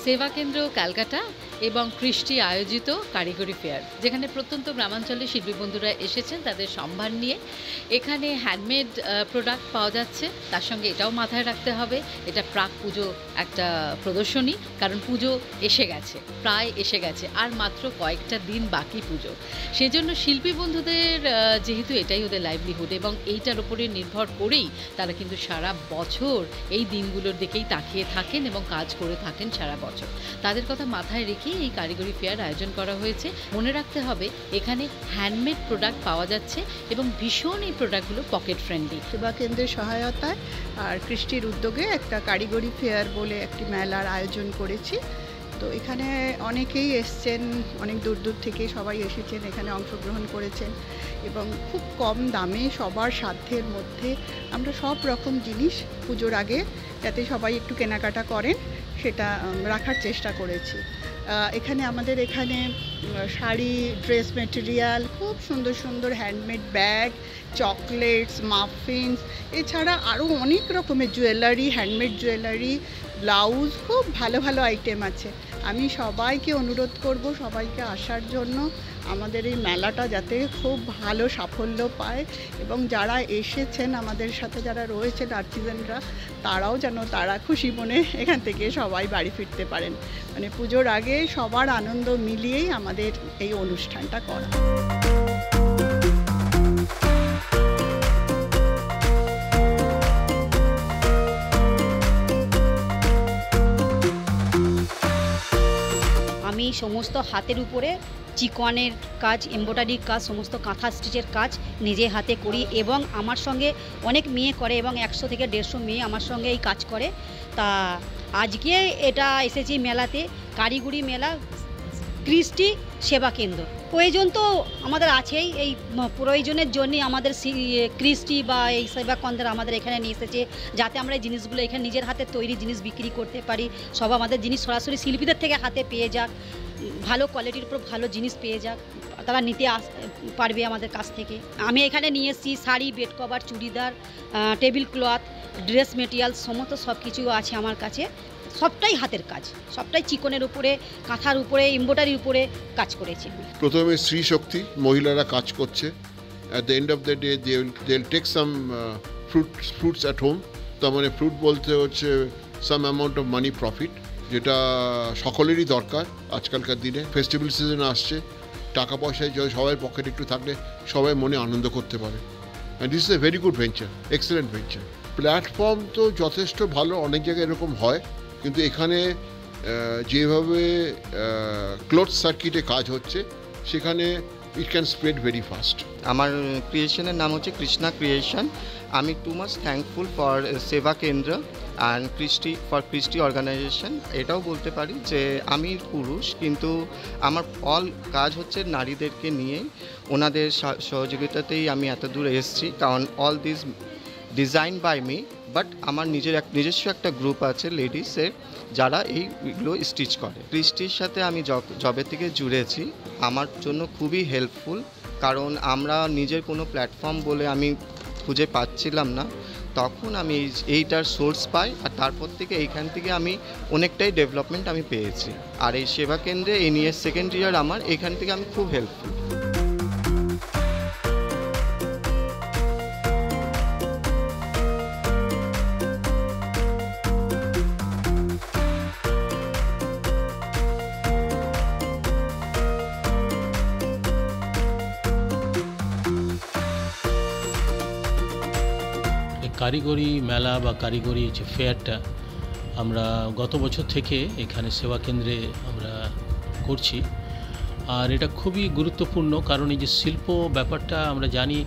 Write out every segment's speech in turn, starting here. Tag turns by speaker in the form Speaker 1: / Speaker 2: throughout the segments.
Speaker 1: সেবা কেন্দ্র ক্যালকাটা এবং কৃষ্টি আয়োজিত কারিগরি ফেয়ার, যেখানে প্রত্যন্ত গ্রামাঞ্চলে শিল্পী বন্ধুরা এসেছেন তাদের সম্ভার নিয়ে। এখানে হ্যান্ডমেড প্রোডাক্ট পাওয়া যাচ্ছে, তার সঙ্গে এটাও মাথায় রাখতে হবে এটা প্রাক পুজো একটা প্রদর্শনী, কারণ পুজো এসে গেছে, প্রায় এসে গেছে, আর মাত্র কয়েকটা দিন বাকি পুজো। সেজন্য শিল্পী বন্ধুদের যেহেতু এটাই ওদের লাইভলিহুড এবং এইটার উপরে নির্ভর করেই তারা কিন্তু সারা বছর এই দিনগুলোর দিকেই তাকিয়ে থাকেন এবং কাজ করে থাকেন সারা বছর। তাদের কথা মাথায় রেখে এই কারিগরি ফেয়ার আয়োজন করা হয়েছে। মনে রাখতে হবে এখানে হ্যান্ডমেড প্রোডাক্ট পাওয়া যাচ্ছে এবং ভীষণ এই প্রোডাক্টগুলো পকেট ফ্রেন্ডলি।
Speaker 2: সেবা কেন্দ্রের সহায়তায় আর কৃষ্টির উদ্যোগে একটা কারিগরি ফেয়ার বলে একটি মেলার আয়োজন করেছি। তো এখানে অনেকেই এসছেন, অনেক দূর দূর থেকে সবাই এসেছেন, এখানে অংশগ্রহণ করেছেন এবং খুব কম দামে সবার সাধ্যের মধ্যে আমরা সব রকম জিনিস পুজোর আগে যাতে সবাই একটু কেনাকাটা করেন সেটা রাখার চেষ্টা করেছি। এখানে আমাদের এখানে শাড়ি, ড্রেস মেটেরিয়াল, খুব সুন্দর সুন্দর হ্যান্ডমেড ব্যাগ, চকলেটস, মাফিনস, এছাড়া আরও অনেক রকমের জুয়েলারি, হ্যান্ডমেড জুয়েলারি, ব্লাউজ, খুব ভালো ভালো আইটেম আছে। আমি সবাইকে অনুরোধ করব সবাইকে আসার জন্য, আমাদের এই মেলাটা যাতে খুব ভালো সাফল্য পায় এবং যারা এসেছেন আমাদের সাথে যারা রয়েছেন আর্টিজানরা, তারাও যেন তারা খুশি মনে এখান থেকে সবাই বাড়ি ফিরতে পারেন। মানে পুজোর আগে সবার আনন্দ মিলিয়েই আমাদের এই অনুষ্ঠানটা করা।
Speaker 3: আমি সমস্ত হাতের উপরে চিকনের কাজ, এমব্রয়ডারির কাজ, সমস্ত কাঁথা স্টিচের কাজ নিজে হাতে করি এবং আমার সঙ্গে অনেক মেয়ে করে এবং 100 থেকে 150 মেয়ে আমার সঙ্গে এই কাজ করে। তা আজকে এটা এসেছি মেলাতে, কারিগরি মেলা কৃষ্টি সেবা কেন্দ্র। প্রয়োজন তো আমাদের আছেই, এই প্রয়োজনের জন্যই আমাদের কৃষ্টি বা এই সেবা কেন্দ্র আমাদের এখানে নিয়ে এসেছে, যাতে আমরা এই জিনিসগুলো এখানে নিজের হাতে তৈরি জিনিস বিক্রি করতে পারি। সব আমাদের জিনিস সরাসরি শিল্পীদের থেকে হাতে পেয়ে যাক, ভালো কোয়ালিটির উপর ভালো জিনিস পেয়ে যাক, তারা নিতে পারবে আমাদের কাছ থেকে। আমি এখানে নিয়ে এসেছি sari, bed cover, churidar, table cloth, dress material, সমস্ত সব কিছু আছে আমার কাছে। সবটাই হাতের কাজ, সবটাই চিকনের উপরে, কাঁথার উপরে, এমব্রয়ডারির উপরে কাজ করেছি।
Speaker 4: প্রথমে স্ত্রী শক্তি, মহিলারা কাজ করছে। At the end of the day they will take some fruits at home. তার মানে ফ্রুট বলতে হচ্ছে some amount of money profit, যেটা সকলেরই দরকার আজকালকার দিনে। ফেস্টিভ্যাল সিজন আসছে, টাকা পয়সায় যদি সবাই পকেটে একটু থাকলে সবাই মনে আনন্দ করতে পারে। And this is a very good venture, excellent venture. Platform তো যথেষ্ট ভালো, অনেক জায়গায় এরকম হয়, কিন্তু এখানে যেভাবে ক্লোথ সার্কিটে কাজ হচ্ছে সেখানে it can spread very fast.
Speaker 5: আমার ক্রিয়েশনের নাম হচ্ছে কৃষ্ণা ক্রিয়েশন। আমি টু মাচ থ্যাঙ্কফুল ফর সেবা কেন্দ্র অ্যান্ড কৃষ্টি অর্গানাইজেশন। এটাও বলতে পারি যে আমি পুরুষ, কিন্তু আমার অল কাজ হচ্ছে নারীদেরকে নিয়ে, ওনাদের সহযোগিতাতেই আমি এত দূর এসেছি। কারণ all this design by me, but আমার নিজস্ব একটা গ্রুপ আছে লেডিসের, যারা এইগুলো স্টিচ করে। কৃষ্টির সাথে আমি জবে থেকে জুড়েছি, আমার জন্য খুবই হেল্পফুল, কারণ আমরা নিজের কোনো প্ল্যাটফর্ম বলে আমি খুঁজে পাচ্ছিলাম না। তখন আমি এইটার সোর্স পাই, আর তারপর থেকে এইখান থেকে আমি অনেকটাই ডেভেলপমেন্ট আমি পেয়েছি। আর এই সেবা কেন্দ্রে এই নিয়ে সেকেন্ড ইয়ার আমার, এখান থেকে আমি খুব হেল্পফুল।
Speaker 6: কারিগরি মেলা বা কারিগরি যে ফেয়ারটা আমরা গত বছর থেকে এখানে সেবা কেন্দ্রে আমরা করছি। আর এটা খুবই গুরুত্বপূর্ণ, কারণ এই যে শিল্প ব্যাপারটা আমরা জানি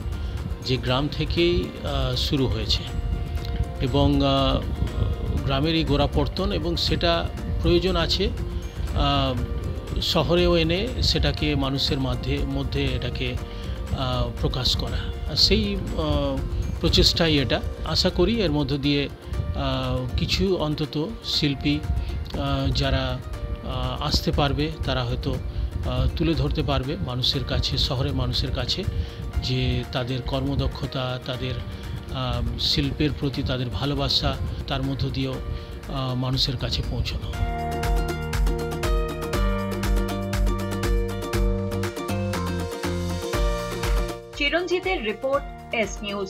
Speaker 6: যে গ্রাম থেকেই শুরু হয়েছে এবং গ্রামের এই গোড়াপত্তন, এবং সেটা প্রয়োজন আছে শহরেও এনে সেটাকে মানুষের মধ্যে এটাকে প্রকাশ করা। সেই প্রচেষ্টাই এটা। আশা করি এর মধ্য দিয়ে কিছু অন্তত শিল্পী যারা আসতে পারবে, তারা হয়তো তুলে ধরতে পারবে মানুষের কাছে, শহরের মানুষের কাছে, যে তাদের কর্মদক্ষতা, তাদের শিল্পের প্রতি তাদের ভালোবাসা, তার মধ্য দিয়েও মানুষের কাছে পৌঁছানো।
Speaker 7: চিরঞ্জিতের রিপোর্ট, এস নিউজ।